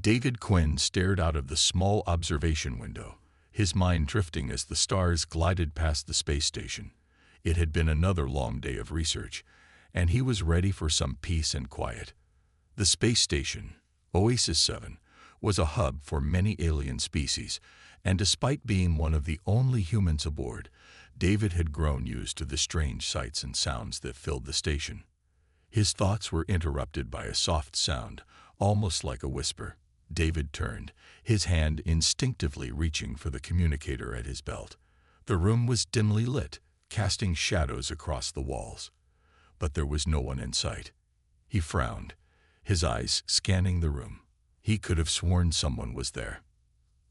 David Quinn stared out of the small observation window, his mind drifting as the stars glided past the space station. It had been another long day of research, and he was ready for some peace and quiet. The space station, Oasis 7, was a hub for many alien species, and despite being one of the only humans aboard, David had grown used to the strange sights and sounds that filled the station. His thoughts were interrupted by a soft sound, almost like a whisper. David turned, his hand instinctively reaching for the communicator at his belt. The room was dimly lit, casting shadows across the walls. But there was no one in sight. He frowned, his eyes scanning the room. He could have sworn someone was there.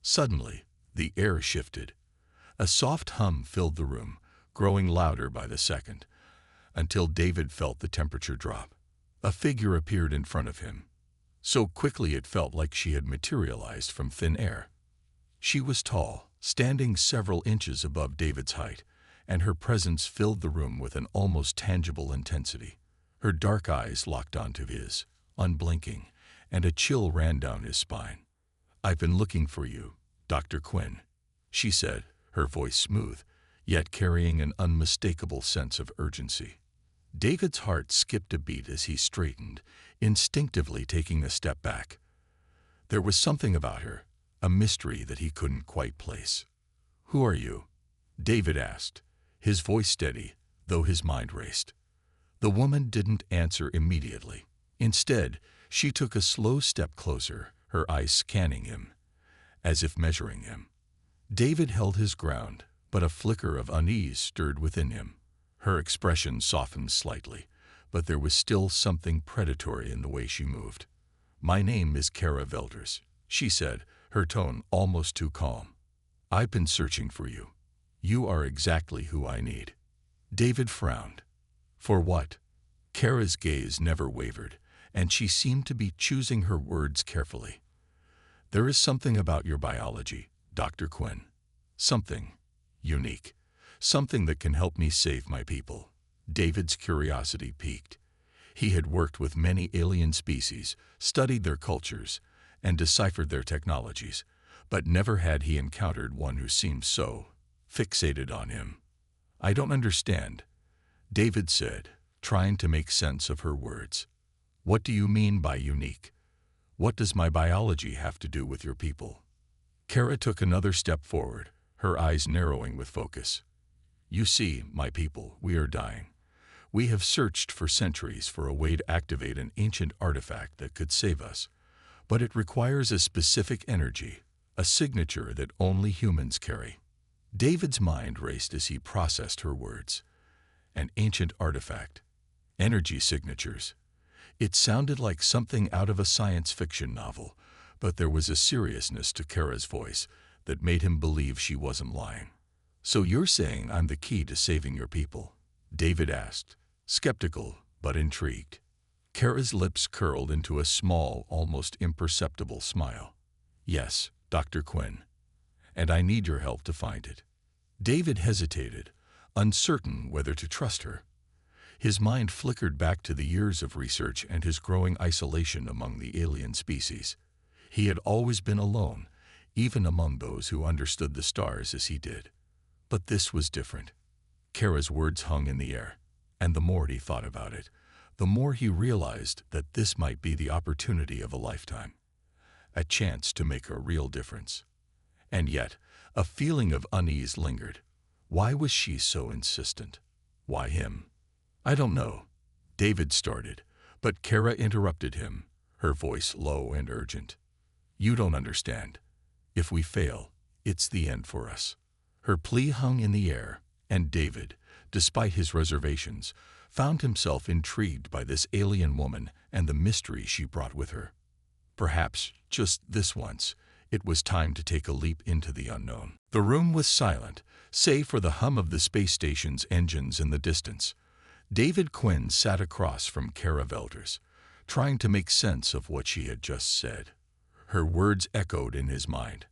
Suddenly, the air shifted. A soft hum filled the room, growing louder by the second, until David felt the temperature drop. A figure appeared in front of him. So quickly it felt like she had materialized from thin air. She was tall, standing several inches above David's height, and her presence filled the room with an almost tangible intensity. Her dark eyes locked onto his, unblinking, and a chill ran down his spine. "I've been looking for you, Dr. Quinn," she said, her voice smooth, yet carrying an unmistakable sense of urgency. David's heart skipped a beat as he straightened, instinctively taking a step back. There was something about her, a mystery that he couldn't quite place. "Who are you?" David asked, his voice steady, though his mind raced. The woman didn't answer immediately. Instead, she took a slow step closer, her eyes scanning him, as if measuring him. David held his ground, but a flicker of unease stirred within him. Her expression softened slightly, but there was still something predatory in the way she moved. "My name is Kara Velders," she said, her tone almost too calm. "I've been searching for you. You are exactly who I need." David frowned. For what? Kara's gaze never wavered, and she seemed to be choosing her words carefully. "There is something about your biology, Dr. Quinn. Something unique. Something that can help me save my people." David's curiosity piqued. He had worked with many alien species, studied their cultures, and deciphered their technologies, but never had he encountered one who seemed so fixated on him. "I don't understand," David said, trying to make sense of her words. "What do you mean by unique? What does my biology have to do with your people?" Kara took another step forward, her eyes narrowing with focus. "You see, my people, we are dying. We have searched for centuries for a way to activate an ancient artifact that could save us, but it requires a specific energy, a signature that only humans carry." David's mind raced as he processed her words. An ancient artifact. Energy signatures. It sounded like something out of a science fiction novel, but there was a seriousness to Kara's voice that made him believe she wasn't lying. "So you're saying I'm the key to saving your people?" David asked, skeptical but intrigued. Kara's lips curled into a small, almost imperceptible smile. "Yes, Dr. Quinn. And I need your help to find it." David hesitated, uncertain whether to trust her. His mind flickered back to the years of research and his growing isolation among the alien species. He had always been alone, even among those who understood the stars as he did. But this was different. Kara's words hung in the air, and the more he thought about it, the more he realized that this might be the opportunity of a lifetime. A chance to make a real difference. And yet, a feeling of unease lingered. Why was she so insistent? Why him? "I don't know," David started, but Kara interrupted him, her voice low and urgent. "You don't understand. If we fail, it's the end for us." Her plea hung in the air, and David, despite his reservations, found himself intrigued by this alien woman and the mystery she brought with her. Perhaps, just this once, it was time to take a leap into the unknown. The room was silent, save for the hum of the space station's engines in the distance. David Quinn sat across from Kara Velders, trying to make sense of what she had just said. Her words echoed in his mind.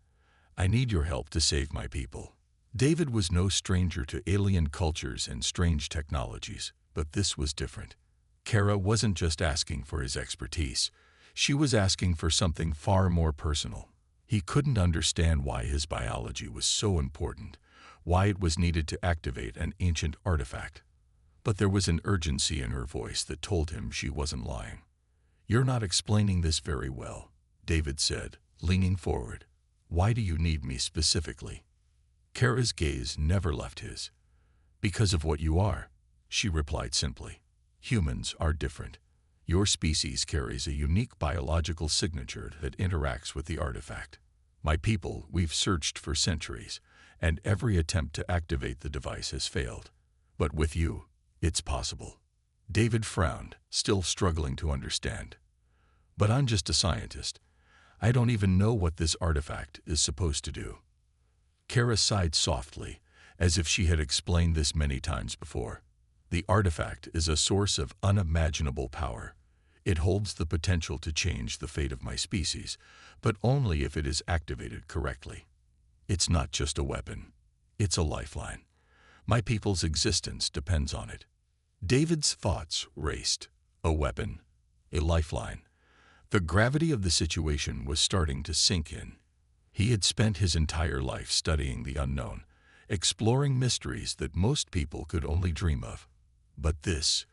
"I need your help to save my people." David was no stranger to alien cultures and strange technologies, but this was different. Kara wasn't just asking for his expertise. She was asking for something far more personal. He couldn't understand why his biology was so important, why it was needed to activate an ancient artifact. But there was an urgency in her voice that told him she wasn't lying. "You're not explaining this very well," David said, leaning forward. "Why do you need me specifically?" Kara's gaze never left his. "Because of what you are," she replied simply. "Humans are different. Your species carries a unique biological signature that interacts with the artifact. My people, we've searched for centuries, and every attempt to activate the device has failed. But with you, it's possible." David frowned, still struggling to understand. "But I'm just a scientist. I don't even know what this artifact is supposed to do." Kara sighed softly, as if she had explained this many times before. "The artifact is a source of unimaginable power. It holds the potential to change the fate of my species, but only if it is activated correctly. It's not just a weapon. It's a lifeline. My people's existence depends on it." David's thoughts raced. A weapon. A lifeline. The gravity of the situation was starting to sink in. He had spent his entire life studying the unknown, exploring mysteries that most people could only dream of. But this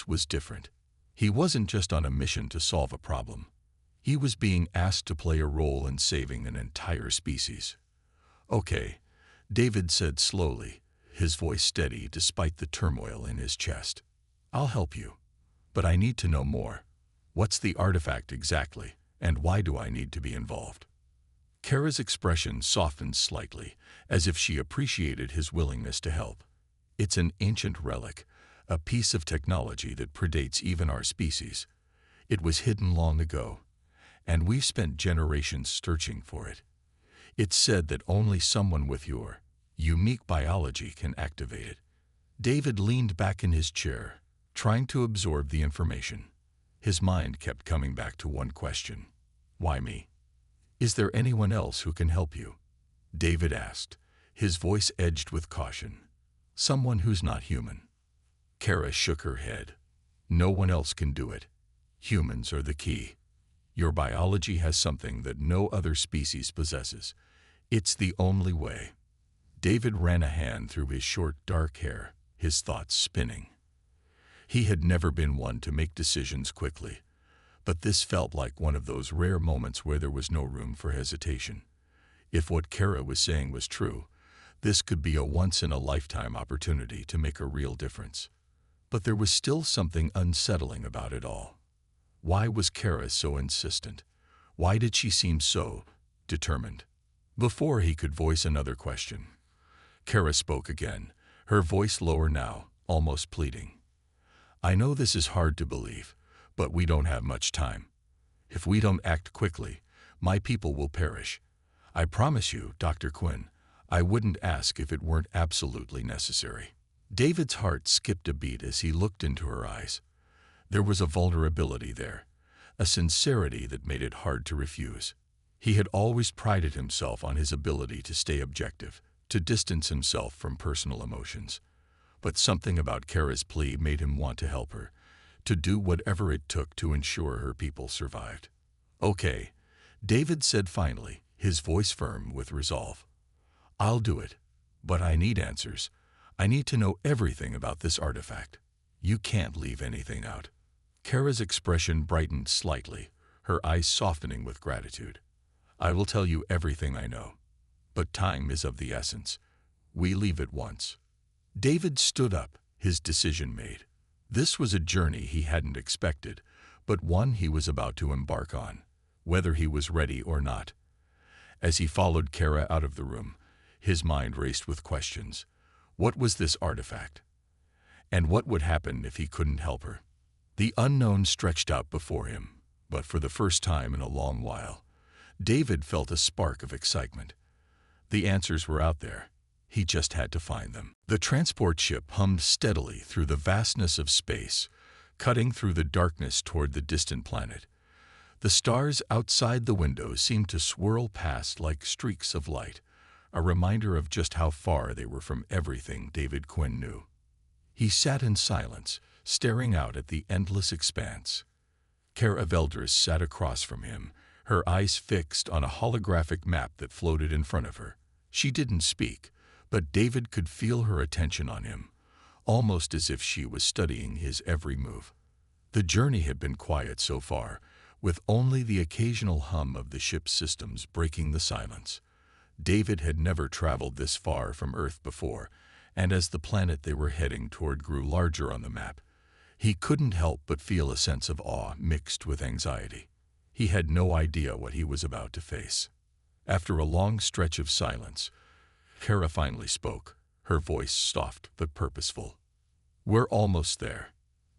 was different. He wasn't just on a mission to solve a problem. He was being asked to play a role in saving an entire species. "Okay," David said slowly, his voice steady despite the turmoil in his chest. "I'll help you. But I need to know more. What's the artifact exactly, and why do I need to be involved?" Kara's expression softened slightly, as if she appreciated his willingness to help. "It's an ancient relic, a piece of technology that predates even our species. It was hidden long ago, and we've spent generations searching for it. It's said that only someone with your unique biology can activate it." David leaned back in his chair, trying to absorb the information. His mind kept coming back to one question. "Why me? Is there anyone else who can help you?" David asked, his voice edged with caution. "Someone who's not human." Kara shook her head. "No one else can do it. Humans are the key. Your biology has something that no other species possesses. It's the only way." David ran a hand through his short, dark hair, his thoughts spinning. He had never been one to make decisions quickly, but this felt like one of those rare moments where there was no room for hesitation. If what Kara was saying was true, this could be a once-in-a-lifetime opportunity to make a real difference. But there was still something unsettling about it all. Why was Kara so insistent? Why did she seem so determined? Before he could voice another question, Kara spoke again, her voice lower now, almost pleading. "I know this is hard to believe, but we don't have much time. If we don't act quickly, my people will perish. I promise you, Dr. Quinn, I wouldn't ask if it weren't absolutely necessary." David's heart skipped a beat as he looked into her eyes. There was a vulnerability there, a sincerity that made it hard to refuse. He had always prided himself on his ability to stay objective, to distance himself from personal emotions. But something about Kara's plea made him want to help her, to do whatever it took to ensure her people survived. "Okay," David said finally, his voice firm with resolve. "I'll do it, but I need answers. I need to know everything about this artifact. You can't leave anything out." Kara's expression brightened slightly, her eyes softening with gratitude. "I will tell you everything I know. But time is of the essence. We leave at once." David stood up, his decision made. This was a journey he hadn't expected, but one he was about to embark on, whether he was ready or not. As he followed Kara out of the room, his mind raced with questions. What was this artifact? And what would happen if he couldn't help her? The unknown stretched out before him, but for the first time in a long while, David felt a spark of excitement. The answers were out there. He just had to find them. The transport ship hummed steadily through the vastness of space, cutting through the darkness toward the distant planet. The stars outside the window seemed to swirl past like streaks of light, a reminder of just how far they were from everything David Quinn knew. He sat in silence, staring out at the endless expanse. Kara Veldris sat across from him, her eyes fixed on a holographic map that floated in front of her. She didn't speak, but David could feel her attention on him, almost as if she was studying his every move. The journey had been quiet so far, with only the occasional hum of the ship's systems breaking the silence. David had never traveled this far from Earth before, and as the planet they were heading toward grew larger on the map, he couldn't help but feel a sense of awe mixed with anxiety. He had no idea what he was about to face. After a long stretch of silence, Kara finally spoke, her voice soft but purposeful. "We're almost there."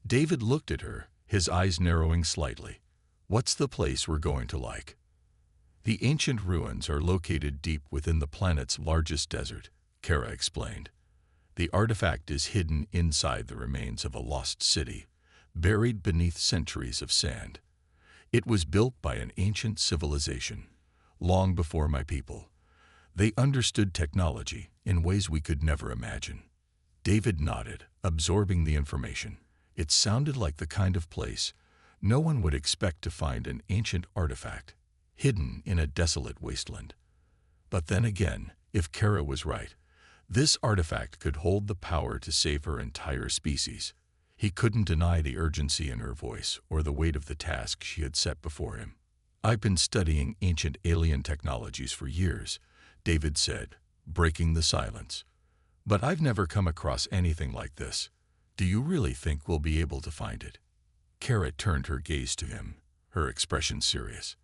David looked at her, his eyes narrowing slightly. "What's the place we're going to like?" "The ancient ruins are located deep within the planet's largest desert," Kara explained. "The artifact is hidden inside the remains of a lost city, buried beneath centuries of sand. It was built by an ancient civilization, long before my people. They understood technology in ways we could never imagine." David nodded, absorbing the information. It sounded like the kind of place no one would expect to find an ancient artifact, hidden in a desolate wasteland. But then again, if Kara was right, this artifact could hold the power to save her entire species. He couldn't deny the urgency in her voice or the weight of the task she had set before him. "I've been studying ancient alien technologies for years," David said, breaking the silence. "But I've never come across anything like this. Do you really think we'll be able to find it?" Kara turned her gaze to him, her expression serious.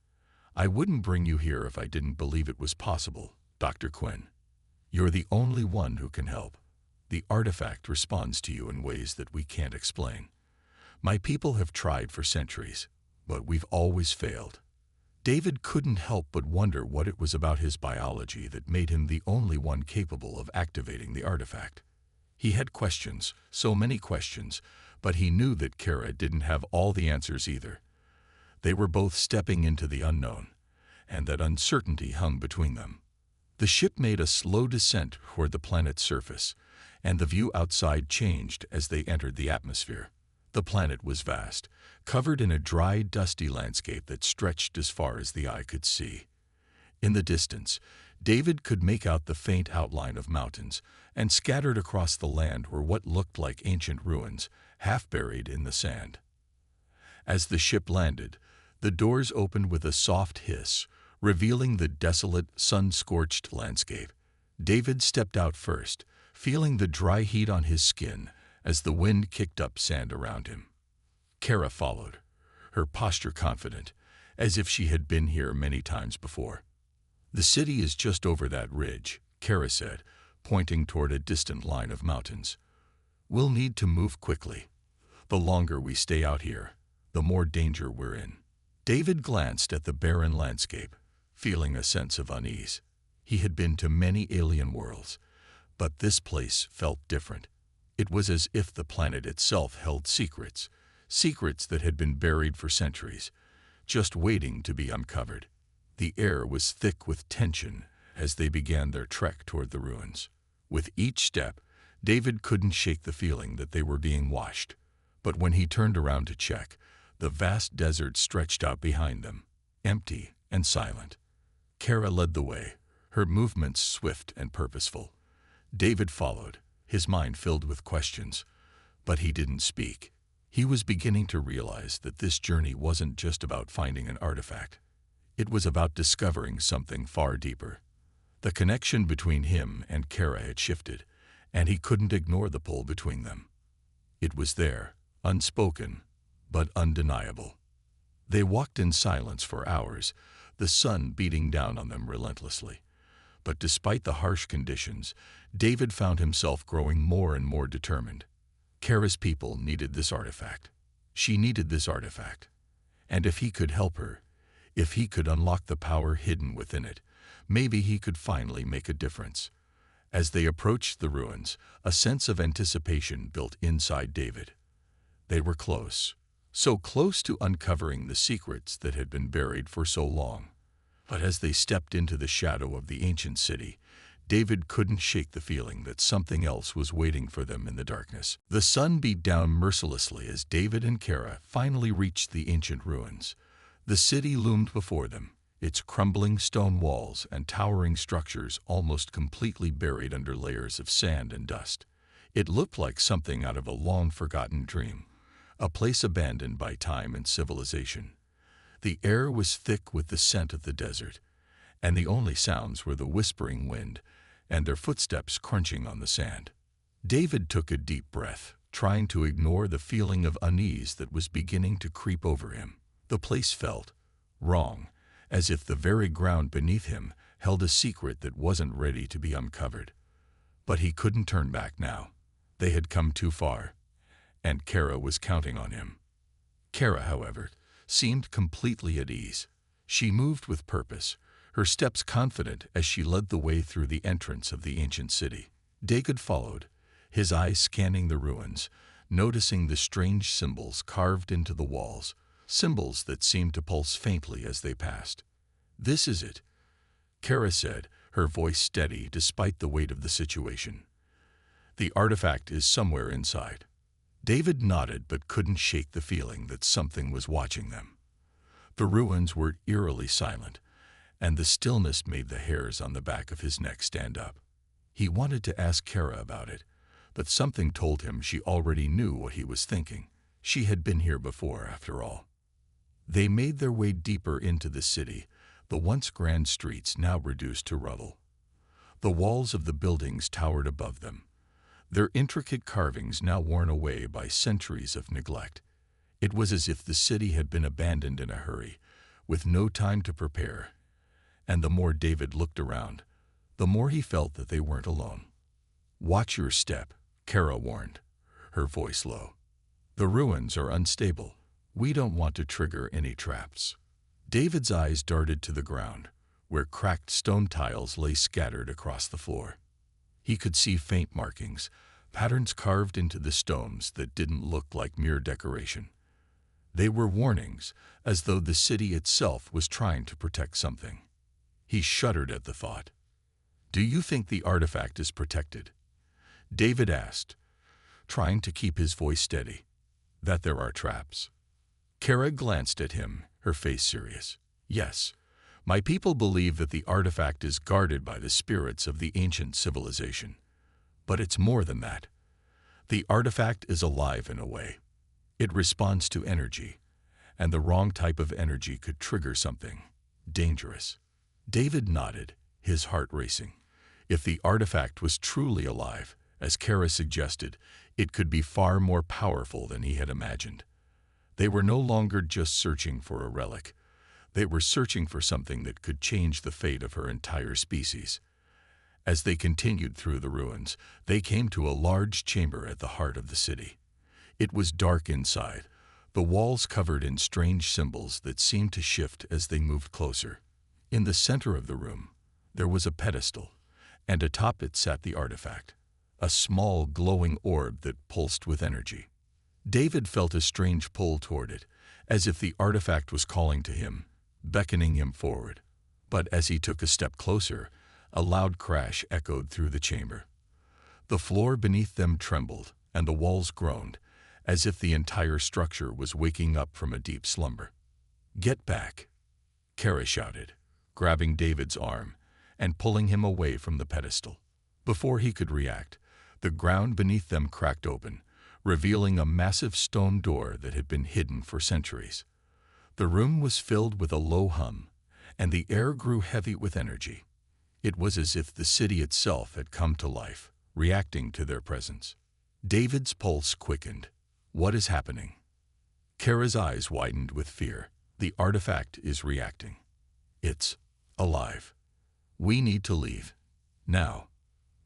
"I wouldn't bring you here if I didn't believe it was possible, Dr. Quinn. You're the only one who can help. The artifact responds to you in ways that we can't explain. My people have tried for centuries, but we've always failed." David couldn't help but wonder what it was about his biology that made him the only one capable of activating the artifact. He had questions, so many questions, but he knew that Kara didn't have all the answers either. They were both stepping into the unknown, and that uncertainty hung between them. The ship made a slow descent toward the planet's surface, and the view outside changed as they entered the atmosphere. The planet was vast, covered in a dry, dusty landscape that stretched as far as the eye could see. In the distance, David could make out the faint outline of mountains, and scattered across the land were what looked like ancient ruins, half buried in the sand. As the ship landed, the doors opened with a soft hiss, revealing the desolate, sun-scorched landscape. David stepped out first, feeling the dry heat on his skin as the wind kicked up sand around him. Kara followed, her posture confident, as if she had been here many times before. "The city is just over that ridge," Kara said, pointing toward a distant line of mountains. "We'll need to move quickly. The longer we stay out here, the more danger we're in." David glanced at the barren landscape, feeling a sense of unease. He had been to many alien worlds, but this place felt different. It was as if the planet itself held secrets, secrets that had been buried for centuries, just waiting to be uncovered. The air was thick with tension as they began their trek toward the ruins. With each step, David couldn't shake the feeling that they were being watched. But when he turned around to check, the vast desert stretched out behind them, empty and silent. Kara led the way, her movements swift and purposeful. David followed, his mind filled with questions, but he didn't speak. He was beginning to realize that this journey wasn't just about finding an artifact. It was about discovering something far deeper. The connection between him and Kara had shifted, and he couldn't ignore the pull between them. It was there, unspoken, but undeniable. They walked in silence for hours, the sun beating down on them relentlessly. But despite the harsh conditions, David found himself growing more and more determined. Kara's people needed this artifact. She needed this artifact. And if he could help her, if he could unlock the power hidden within it, maybe he could finally make a difference. As they approached the ruins, a sense of anticipation built inside David. They were close, so close to uncovering the secrets that had been buried for so long. But as they stepped into the shadow of the ancient city, David couldn't shake the feeling that something else was waiting for them in the darkness. The sun beat down mercilessly as David and Kara finally reached the ancient ruins. The city loomed before them, its crumbling stone walls and towering structures almost completely buried under layers of sand and dust. It looked like something out of a long-forgotten dream, a place abandoned by time and civilization. The air was thick with the scent of the desert, and the only sounds were the whispering wind and their footsteps crunching on the sand. David took a deep breath, trying to ignore the feeling of unease that was beginning to creep over him. The place felt wrong, as if the very ground beneath him held a secret that wasn't ready to be uncovered. But he couldn't turn back now. They had come too far, and Kara was counting on him. Kara, however, seemed completely at ease. She moved with purpose, her steps confident as she led the way through the entrance of the ancient city. David followed, his eyes scanning the ruins, noticing the strange symbols carved into the walls, symbols that seemed to pulse faintly as they passed. "This is it," Kara said, her voice steady despite the weight of the situation. "The artifact is somewhere inside." David nodded but couldn't shake the feeling that something was watching them. The ruins were eerily silent, and the stillness made the hairs on the back of his neck stand up. He wanted to ask Kara about it, but something told him she already knew what he was thinking. She had been here before, after all. They made their way deeper into the city, the once grand streets now reduced to rubble. The walls of the buildings towered above them, their intricate carvings now worn away by centuries of neglect. It was as if the city had been abandoned in a hurry, with no time to prepare. And the more David looked around, the more he felt that they weren't alone. "Watch your step," Kara warned, her voice low. "The ruins are unstable. We don't want to trigger any traps." David's eyes darted to the ground, where cracked stone tiles lay scattered across the floor. He could see faint markings, patterns carved into the stones that didn't look like mere decoration. They were warnings, as though the city itself was trying to protect something. He shuddered at the thought. "Do you think the artifact is protected?" David asked, trying to keep his voice steady. "That there are traps?" Kara glanced at him, her face serious. "Yes. My people believe that the artifact is guarded by the spirits of the ancient civilization. But it's more than that. The artifact is alive in a way. It responds to energy, and the wrong type of energy could trigger something dangerous." David nodded, his heart racing. If the artifact was truly alive, as Kara suggested, it could be far more powerful than he had imagined. They were no longer just searching for a relic. They were searching for something that could change the fate of her entire species. As they continued through the ruins, they came to a large chamber at the heart of the city. It was dark inside, the walls covered in strange symbols that seemed to shift as they moved closer. In the center of the room, there was a pedestal, and atop it sat the artifact, a small glowing orb that pulsed with energy. David felt a strange pull toward it, as if the artifact was calling to him, beckoning him forward. But as he took a step closer, a loud crash echoed through the chamber. The floor beneath them trembled, and the walls groaned, as if the entire structure was waking up from a deep slumber. "Get back," Kara shouted, grabbing David's arm and pulling him away from the pedestal. Before he could react, the ground beneath them cracked open, revealing a massive stone door that had been hidden for centuries. The room was filled with a low hum, and the air grew heavy with energy. It was as if the city itself had come to life, reacting to their presence. David's pulse quickened. "What is happening?" Kara's eyes widened with fear. "The artifact is reacting. It's alive. We need to leave. Now."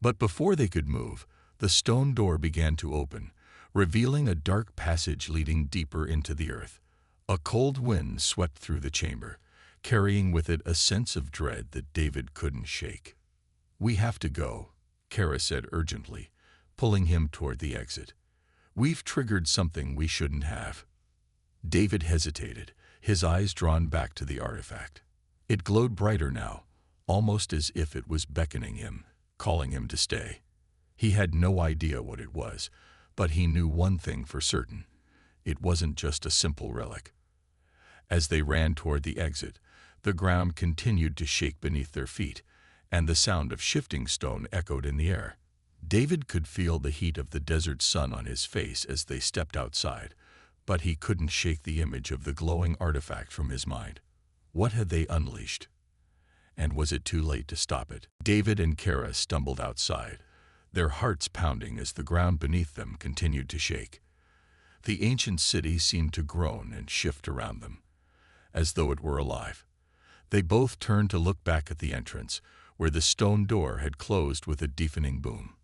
But before they could move, the stone door began to open, revealing a dark passage leading deeper into the earth. A cold wind swept through the chamber, carrying with it a sense of dread that David couldn't shake. "We have to go," Kara said urgently, pulling him toward the exit. "We've triggered something we shouldn't have." David hesitated, his eyes drawn back to the artifact. It glowed brighter now, almost as if it was beckoning him. calling him to stay. He had no idea what it was, but he knew one thing for certain. It wasn't just a simple relic. As they ran toward the exit, the ground continued to shake beneath their feet, and the sound of shifting stone echoed in the air. David could feel the heat of the desert sun on his face as they stepped outside, but he couldn't shake the image of the glowing artifact from his mind. What had they unleashed? And was it too late to stop it? David and Kara stumbled outside, their hearts pounding as the ground beneath them continued to shake. The ancient city seemed to groan and shift around them, as though it were alive. They both turned to look back at the entrance, where the stone door had closed with a deafening boom.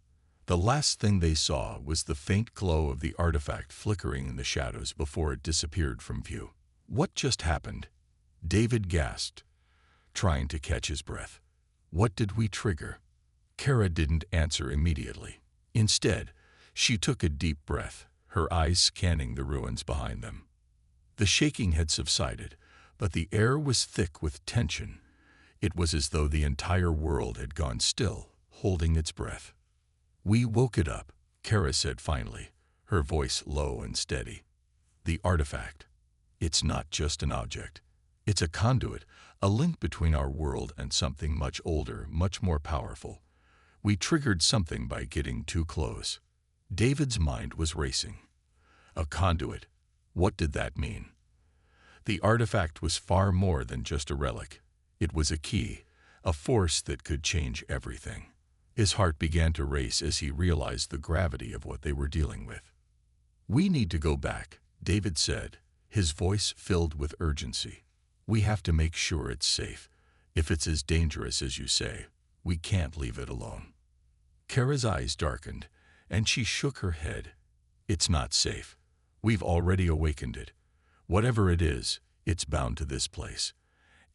The last thing they saw was the faint glow of the artifact flickering in the shadows before it disappeared from view. What just happened? David gasped, trying to catch his breath. What did we trigger? Kara didn't answer immediately. Instead, she took a deep breath, her eyes scanning the ruins behind them. The shaking had subsided, but the air was thick with tension. It was as though the entire world had gone still, holding its breath. We woke it up, Kara said finally, her voice low and steady. The artifact. It's not just an object. It's a conduit, a link between our world and something much older, much more powerful. We triggered something by getting too close. David's mind was racing. A conduit. What did that mean? The artifact was far more than just a relic. It was a key, a force that could change everything. His heart began to race as he realized the gravity of what they were dealing with. We need to go back, David said, his voice filled with urgency. We have to make sure it's safe. If it's as dangerous as you say, we can't leave it alone. Kara's eyes darkened, and she shook her head. It's not safe. We've already awakened it. Whatever it is, it's bound to this place.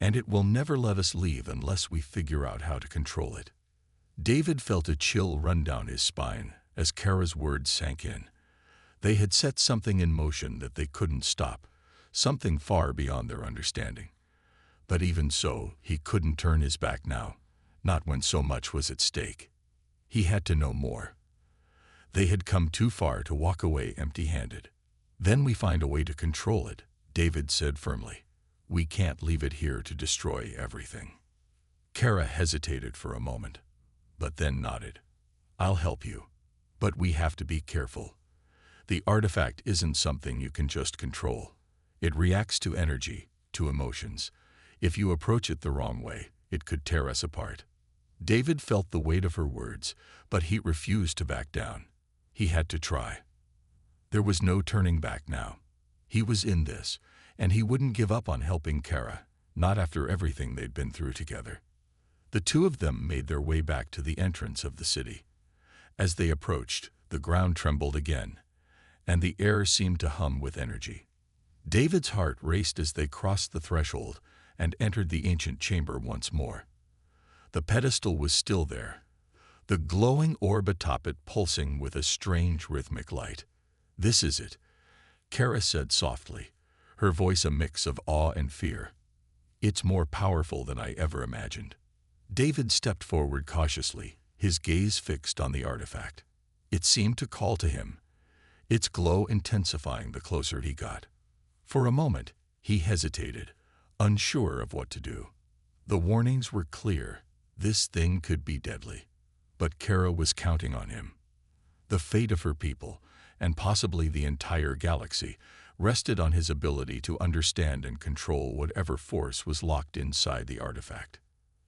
And it will never let us leave unless we figure out how to control it. David felt a chill run down his spine as Kara's words sank in. They had set something in motion that they couldn't stop, something far beyond their understanding. But even so, he couldn't turn his back now, not when so much was at stake. He had to know more. They had come too far to walk away empty-handed. Then we find a way to control it, David said firmly. We can't leave it here to destroy everything. Kara hesitated for a moment, but then nodded. I'll help you, but we have to be careful. The artifact isn't something you can just control. It reacts to energy, to emotions. If you approach it the wrong way, it could tear us apart. David felt the weight of her words, but he refused to back down. He had to try. There was no turning back now. He was in this, and he wouldn't give up on helping Kara, not after everything they'd been through together. The two of them made their way back to the entrance of the city. As they approached, the ground trembled again, and the air seemed to hum with energy. David's heart raced as they crossed the threshold and entered the ancient chamber once more. The pedestal was still there, the glowing orb atop it pulsing with a strange rhythmic light. This is it, Kara said softly, her voice a mix of awe and fear. It's more powerful than I ever imagined. David stepped forward cautiously, his gaze fixed on the artifact. It seemed to call to him, its glow intensifying the closer he got. For a moment, he hesitated, unsure of what to do. The warnings were clear. This thing could be deadly. But Kara was counting on him. The fate of her people, and possibly the entire galaxy, rested on his ability to understand and control whatever force was locked inside the artifact.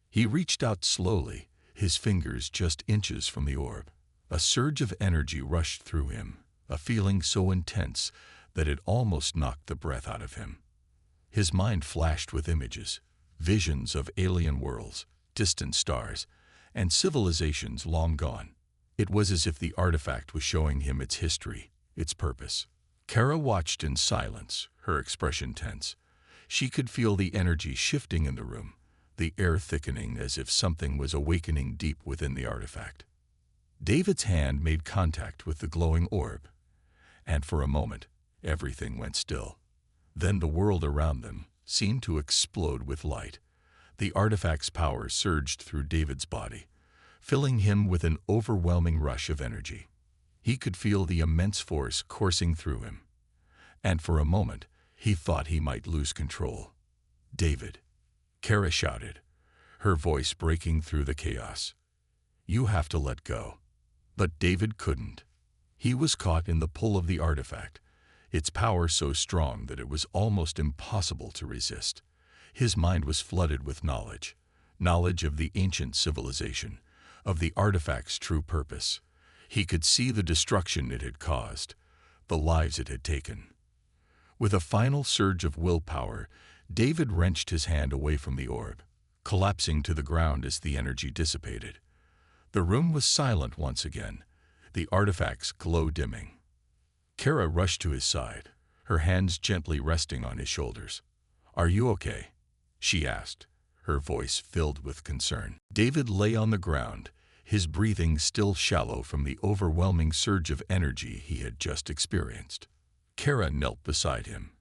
He reached out slowly, his fingers just inches from the orb. A surge of energy rushed through him, a feeling so intense that it almost knocked the breath out of him. His mind flashed with images, visions of alien worlds, distant stars, and civilizations long gone. It was as if the artifact was showing him its history, its purpose. Kara watched in silence, her expression tense. She could feel the energy shifting in the room, the air thickening as if something was awakening deep within the artifact. David's hand made contact with the glowing orb, and for a moment, everything went still. Then the world around them seemed to explode with light. The artifact's power surged through David's body, filling him with an overwhelming rush of energy. He could feel the immense force coursing through him, and for a moment he thought he might lose control. "David," Kara shouted, her voice breaking through the chaos. "You have to let go." But David couldn't. He was caught in the pull of the artifact, its power so strong that it was almost impossible to resist. His mind was flooded with knowledge of the ancient civilization, of the artifact's true purpose. He could see the destruction it had caused, the lives it had taken. With a final surge of willpower, David wrenched his hand away from the orb, collapsing to the ground as the energy dissipated. The room was silent once again, the artifact's glow dimming. Kara rushed to his side, her hands gently resting on his shoulders. "Are you okay?" she asked, her voice filled with concern. David lay on the ground, his breathing still shallow from the overwhelming surge of energy he had just experienced. Kara knelt beside him,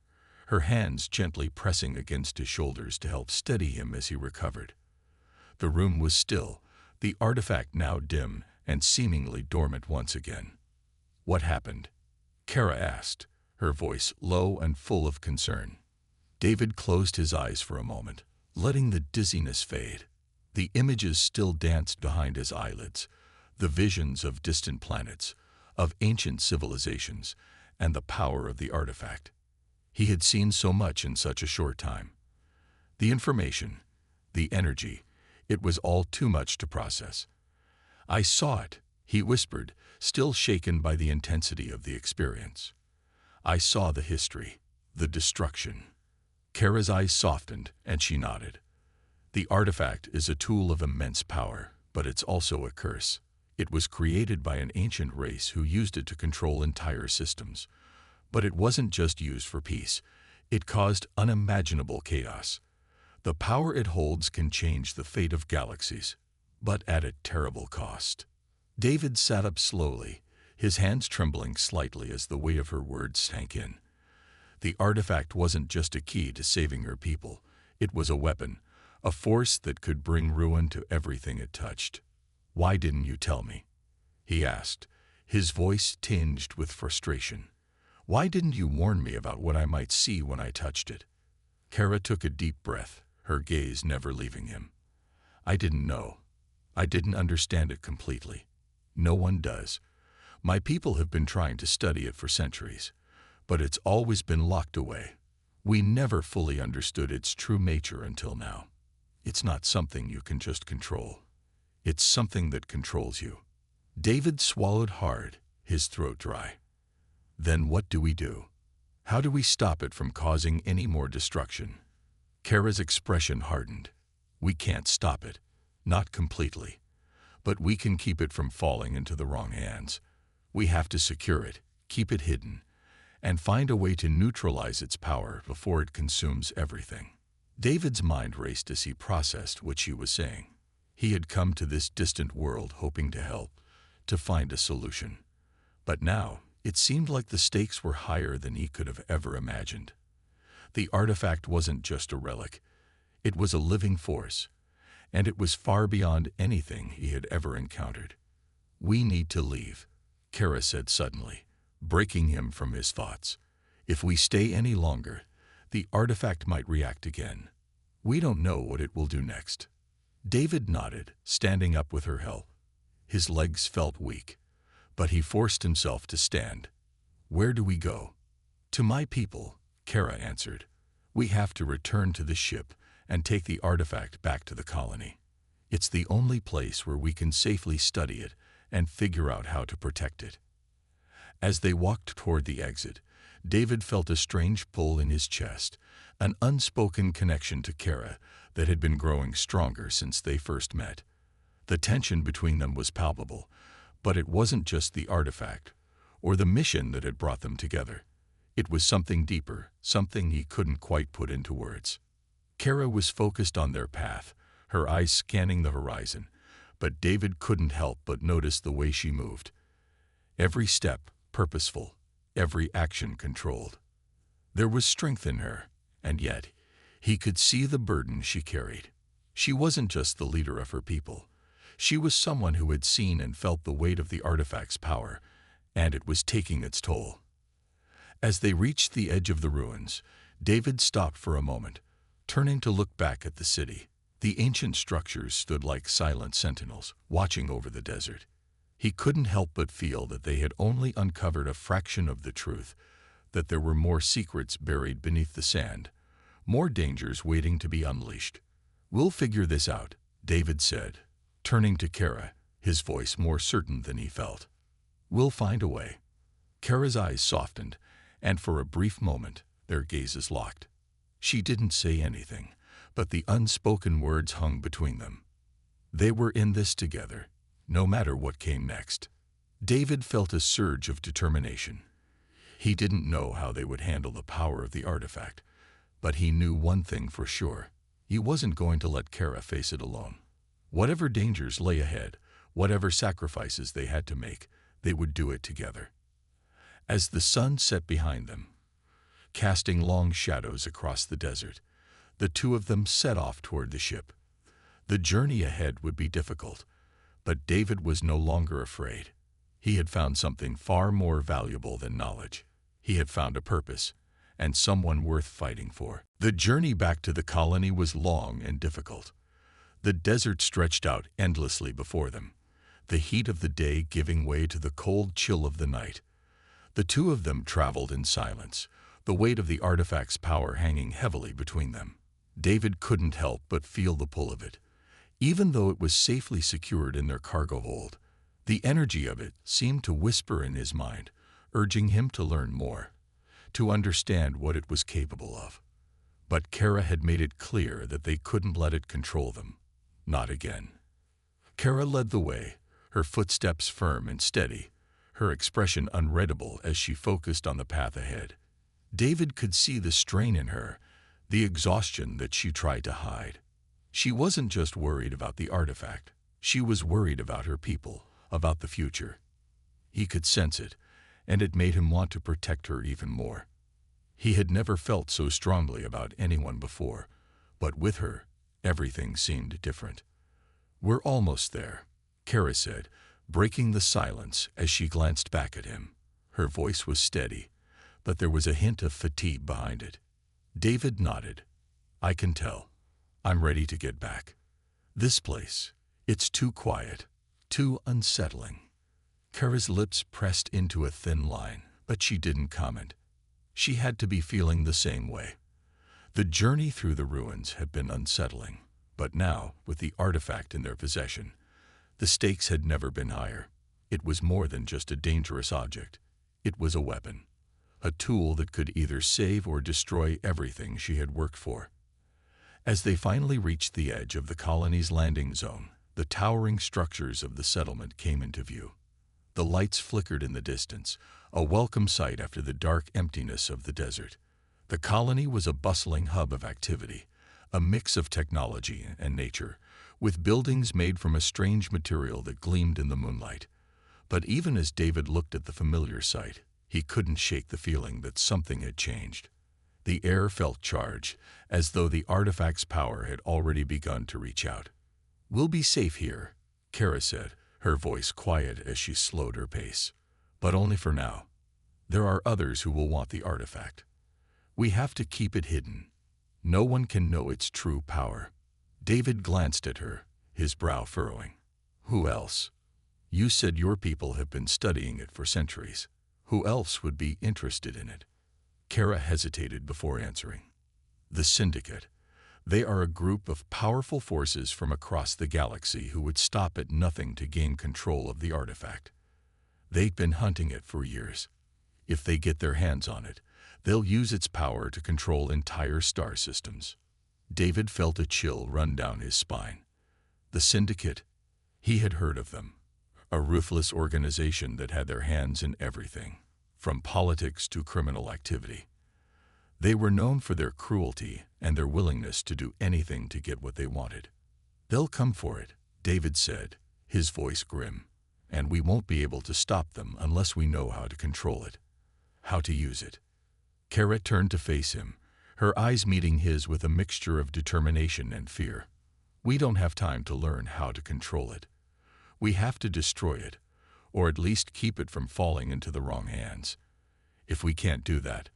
her hands gently pressing against his shoulders to help steady him as he recovered. The room was still, the artifact now dim and seemingly dormant once again. "What happened?" Kara asked, her voice low and full of concern. David closed his eyes for a moment, letting the dizziness fade. The images still danced behind his eyelids, the visions of distant planets, of ancient civilizations, and the power of the artifact. He had seen so much in such a short time. The information, the energy, it was all too much to process. "I saw it," he whispered, still shaken by the intensity of the experience. "I saw the history, the destruction." Kara's eyes softened, and she nodded. "The artifact is a tool of immense power, but it's also a curse. It was created by an ancient race who used it to control entire systems. But it wasn't just used for peace. It caused unimaginable chaos. The power it holds can change the fate of galaxies, but at a terrible cost." David sat up slowly, his hands trembling slightly as the weight of her words sank in. The artifact wasn't just a key to saving her people. It was a weapon, a force that could bring ruin to everything it touched. "Why didn't you tell me?" he asked, his voice tinged with frustration. "Why didn't you warn me about what I might see when I touched it?" Kara took a deep breath, her gaze never leaving him. "I didn't know. I didn't understand it completely. No one does. My people have been trying to study it for centuries, but it's always been locked away. We never fully understood its true nature until now. It's not something you can just control. It's something that controls you." David swallowed hard, his throat dry. "Then what do we do? How do we stop it from causing any more destruction?" Kara's expression hardened. "We can't stop it. Not completely. But we can keep it from falling into the wrong hands. We have to secure it, keep it hidden, and find a way to neutralize its power before it consumes everything." David's mind raced as he processed what she was saying. He had come to this distant world hoping to help, to find a solution. But now, it seemed like the stakes were higher than he could have ever imagined. The artifact wasn't just a relic. It was a living force, and it was far beyond anything he had ever encountered. "We need to leave," Kara said suddenly, breaking him from his thoughts. "If we stay any longer, the artifact might react again. We don't know what it will do next." David nodded, standing up with her help. His legs felt weak, but he forced himself to stand. "Where do we go?" "To my people," Kara answered. "We have to return to the ship and take the artifact back to the colony. It's the only place where we can safely study it and figure out how to protect it." As they walked toward the exit, David felt a strange pull in his chest, an unspoken connection to Kara that had been growing stronger since they first met. The tension between them was palpable, but it wasn't just the artifact or the mission that had brought them together. It was something deeper, something he couldn't quite put into words. Kara was focused on their path, her eyes scanning the horizon, but David couldn't help but notice the way she moved. Every step purposeful, every action controlled. There was strength in her, and yet he could see the burden she carried. She wasn't just the leader of her people. She was someone who had seen and felt the weight of the artifact's power, and it was taking its toll. As they reached the edge of the ruins, David stopped for a moment, turning to look back at the city. The ancient structures stood like silent sentinels, watching over the desert. He couldn't help but feel that they had only uncovered a fraction of the truth, that there were more secrets buried beneath the sand, more dangers waiting to be unleashed. "We'll figure this out," David said, turning to Kara, his voice more certain than he felt. "We'll find a way." Kara's eyes softened, and for a brief moment, their gazes locked. She didn't say anything, but the unspoken words hung between them. They were in this together, no matter what came next. David felt a surge of determination. He didn't know how they would handle the power of the artifact, but he knew one thing for sure. He wasn't going to let Kara face it alone. Whatever dangers lay ahead, whatever sacrifices they had to make, they would do it together. As the sun set behind them, casting long shadows across the desert, the two of them set off toward the ship. The journey ahead would be difficult, but David was no longer afraid. He had found something far more valuable than knowledge. He had found a purpose, and someone worth fighting for. The journey back to the colony was long and difficult. The desert stretched out endlessly before them, the heat of the day giving way to the cold chill of the night. The two of them traveled in silence, the weight of the artifact's power hanging heavily between them. David couldn't help but feel the pull of it. Even though it was safely secured in their cargo hold, the energy of it seemed to whisper in his mind, urging him to learn more, to understand what it was capable of. But Kara had made it clear that they couldn't let it control them. Not again. Kara led the way, her footsteps firm and steady, her expression unreadable as she focused on the path ahead. David could see the strain in her, the exhaustion that she tried to hide. She wasn't just worried about the artifact. She was worried about her people, about the future. He could sense it, and it made him want to protect her even more. He had never felt so strongly about anyone before, but with her, everything seemed different. "We're almost there," Kara said, breaking the silence as she glanced back at him. Her voice was steady, but there was a hint of fatigue behind it. David nodded. "I can tell. I'm ready to get back. This place, it's too quiet, too unsettling." Kara's lips pressed into a thin line, but she didn't comment. She had to be feeling the same way. The journey through the ruins had been unsettling, but now, with the artifact in their possession, the stakes had never been higher. It was more than just a dangerous object. It was a weapon, a tool that could either save or destroy everything she had worked for. As they finally reached the edge of the colony's landing zone, the towering structures of the settlement came into view. The lights flickered in the distance, a welcome sight after the dark emptiness of the desert. The colony was a bustling hub of activity, a mix of technology and nature, with buildings made from a strange material that gleamed in the moonlight. But even as David looked at the familiar sight, he couldn't shake the feeling that something had changed. The air felt charged, as though the artifact's power had already begun to reach out. "We'll be safe here," Kara said, her voice quiet as she slowed her pace. "But only for now. There are others who will want the artifact. We have to keep it hidden. No one can know its true power." David glanced at her, his brow furrowing. "Who else? You said your people have been studying it for centuries. Who else would be interested in it?" Kara hesitated before answering. "The Syndicate. They are a group of powerful forces from across the galaxy who would stop at nothing to gain control of the artifact. They've been hunting it for years. If they get their hands on it, they'll use its power to control entire star systems." David felt a chill run down his spine. The Syndicate? He had heard of them. A ruthless organization that had their hands in everything, from politics to criminal activity. They were known for their cruelty and their willingness to do anything to get what they wanted. "They'll come for it," David said, his voice grim, "and we won't be able to stop them unless we know how to control it, how to use it." Kara turned to face him, her eyes meeting his with a mixture of determination and fear. "We don't have time to learn how to control it. We have to destroy it, or at least keep it from falling into the wrong hands. If we can't do that,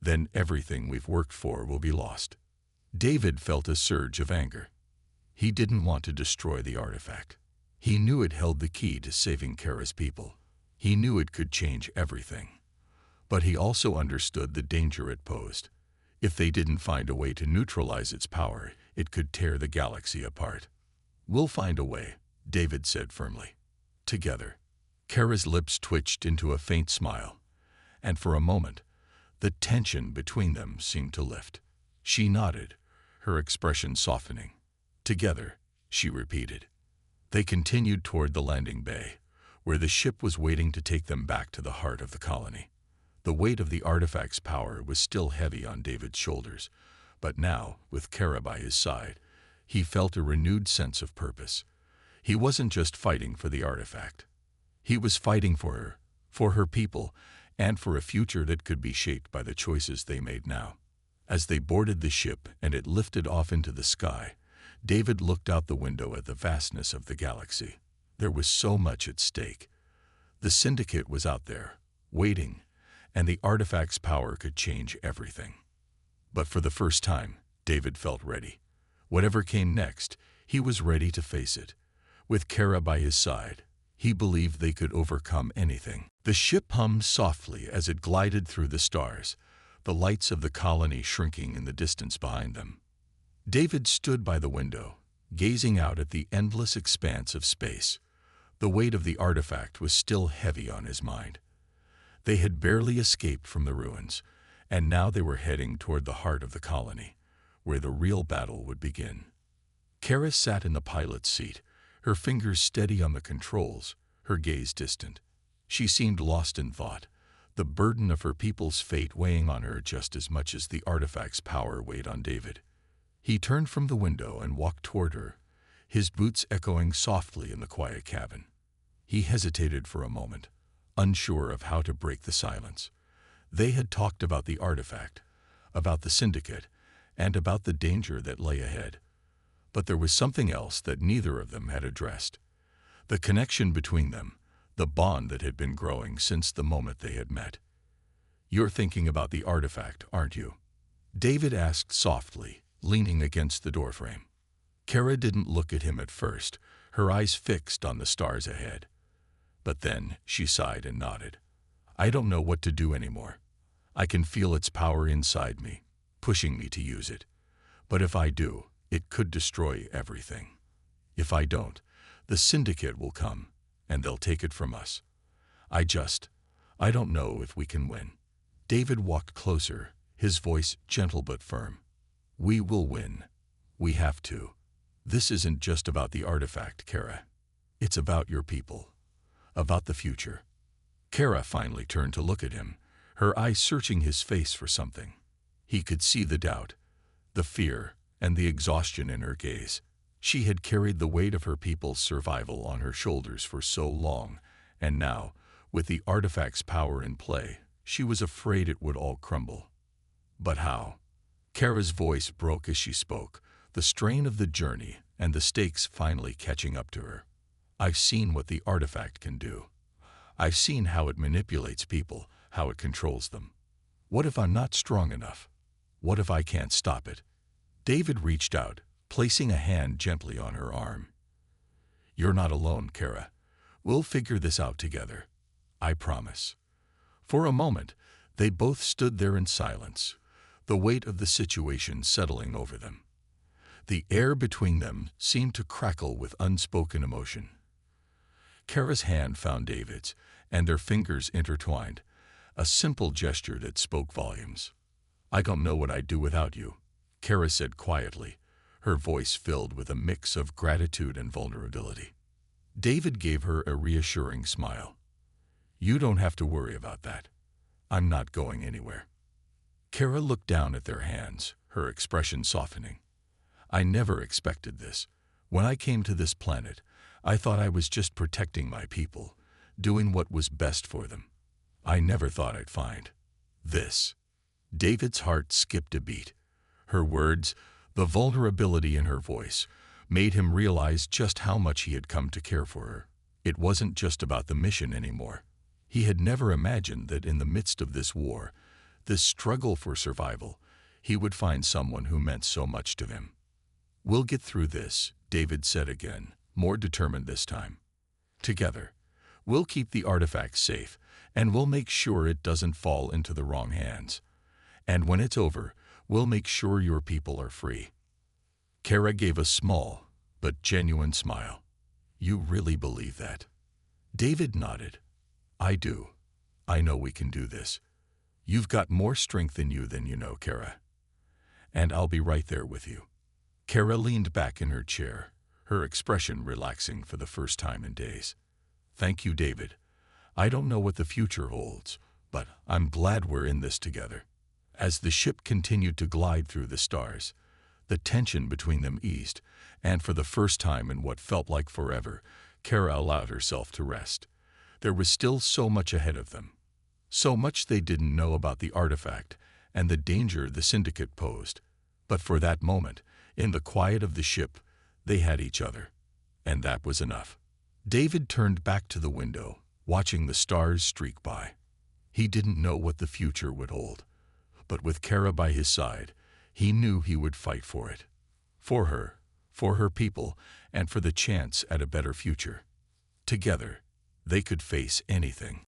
then everything we've worked for will be lost." David felt a surge of anger. He didn't want to destroy the artifact. He knew it held the key to saving Kara's people. He knew it could change everything. But he also understood the danger it posed. If they didn't find a way to neutralize its power, it could tear the galaxy apart. "We'll find a way," David said firmly. "Together." Kara's lips twitched into a faint smile, and for a moment, the tension between them seemed to lift. She nodded, her expression softening. "Together," she repeated. They continued toward the landing bay, where the ship was waiting to take them back to the heart of the colony. The weight of the artifact's power was still heavy on David's shoulders, but now, with Kara by his side, he felt a renewed sense of purpose. He wasn't just fighting for the artifact. He was fighting for her people, and for a future that could be shaped by the choices they made now. As they boarded the ship and it lifted off into the sky, David looked out the window at the vastness of the galaxy. There was so much at stake. The Syndicate was out there, waiting, and the artifact's power could change everything. But for the first time, David felt ready. Whatever came next, he was ready to face it. With Kara by his side, he believed they could overcome anything. The ship hummed softly as it glided through the stars, the lights of the colony shrinking in the distance behind them. David stood by the window, gazing out at the endless expanse of space. The weight of the artifact was still heavy on his mind. They had barely escaped from the ruins, and now they were heading toward the heart of the colony, where the real battle would begin. Kara sat in the pilot's seat, her fingers steady on the controls, her gaze distant. She seemed lost in thought, the burden of her people's fate weighing on her just as much as the artifact's power weighed on David. He turned from the window and walked toward her, his boots echoing softly in the quiet cabin. He hesitated for a moment, unsure of how to break the silence. They had talked about the artifact, about the Syndicate, and about the danger that lay ahead. But there was something else that neither of them had addressed. The connection between them, the bond that had been growing since the moment they had met. "You're thinking about the artifact, aren't you?" David asked softly, leaning against the doorframe. Kara didn't look at him at first, her eyes fixed on the stars ahead. But then she sighed and nodded. "I don't know what to do anymore. I can feel its power inside me, pushing me to use it. But if I do, it could destroy everything. If I don't, the Syndicate will come, and they'll take it from us. I don't know if we can win." David walked closer, his voice gentle but firm. "We will win. We have to. This isn't just about the artifact, Kara. It's about your people, about the future." Kara finally turned to look at him, her eyes searching his face for something. He could see the doubt, the fear, and the exhaustion in her gaze. She had carried the weight of her people's survival on her shoulders for so long, and now, with the artifact's power in play, she was afraid it would all crumble. But how? Kara's voice broke as she spoke, the strain of the journey and the stakes finally catching up to her. "I've seen what the artifact can do. I've seen how it manipulates people, how it controls them. What if I'm not strong enough? What if I can't stop it?" David reached out, placing a hand gently on her arm. "You're not alone, Kara. We'll figure this out together. I promise." For a moment, they both stood there in silence, the weight of the situation settling over them. The air between them seemed to crackle with unspoken emotion. Kara's hand found David's, and their fingers intertwined, a simple gesture that spoke volumes. "I don't know what I'd do without you," Kara said quietly, her voice filled with a mix of gratitude and vulnerability. David gave her a reassuring smile. "You don't have to worry about that. I'm not going anywhere." Kara looked down at their hands, her expression softening. "I never expected this. When I came to this planet, I thought I was just protecting my people, doing what was best for them. I never thought I'd find this." David's heart skipped a beat. Her words, the vulnerability in her voice, made him realize just how much he had come to care for her. It wasn't just about the mission anymore. He had never imagined that in the midst of this war, this struggle for survival, he would find someone who meant so much to him. "We'll get through this," David said again, more determined this time. "Together, we'll keep the artifact safe, and we'll make sure it doesn't fall into the wrong hands. And when it's over, we'll make sure your people are free." Kara gave a small, but genuine smile. "You really believe that?" David nodded. "I do. I know we can do this. You've got more strength in you than you know, Kara. And I'll be right there with you." Kara leaned back in her chair, her expression relaxing for the first time in days. "Thank you, David. I don't know what the future holds, but I'm glad we're in this together." As the ship continued to glide through the stars, the tension between them eased, and for the first time in what felt like forever, Kara allowed herself to rest. There was still so much ahead of them. So much they didn't know about the artifact and the danger the Syndicate posed. But for that moment, in the quiet of the ship, they had each other. And that was enough. David turned back to the window, watching the stars streak by. He didn't know what the future would hold. But with Kara by his side, he knew he would fight for it. For her people, and for the chance at a better future. Together, they could face anything.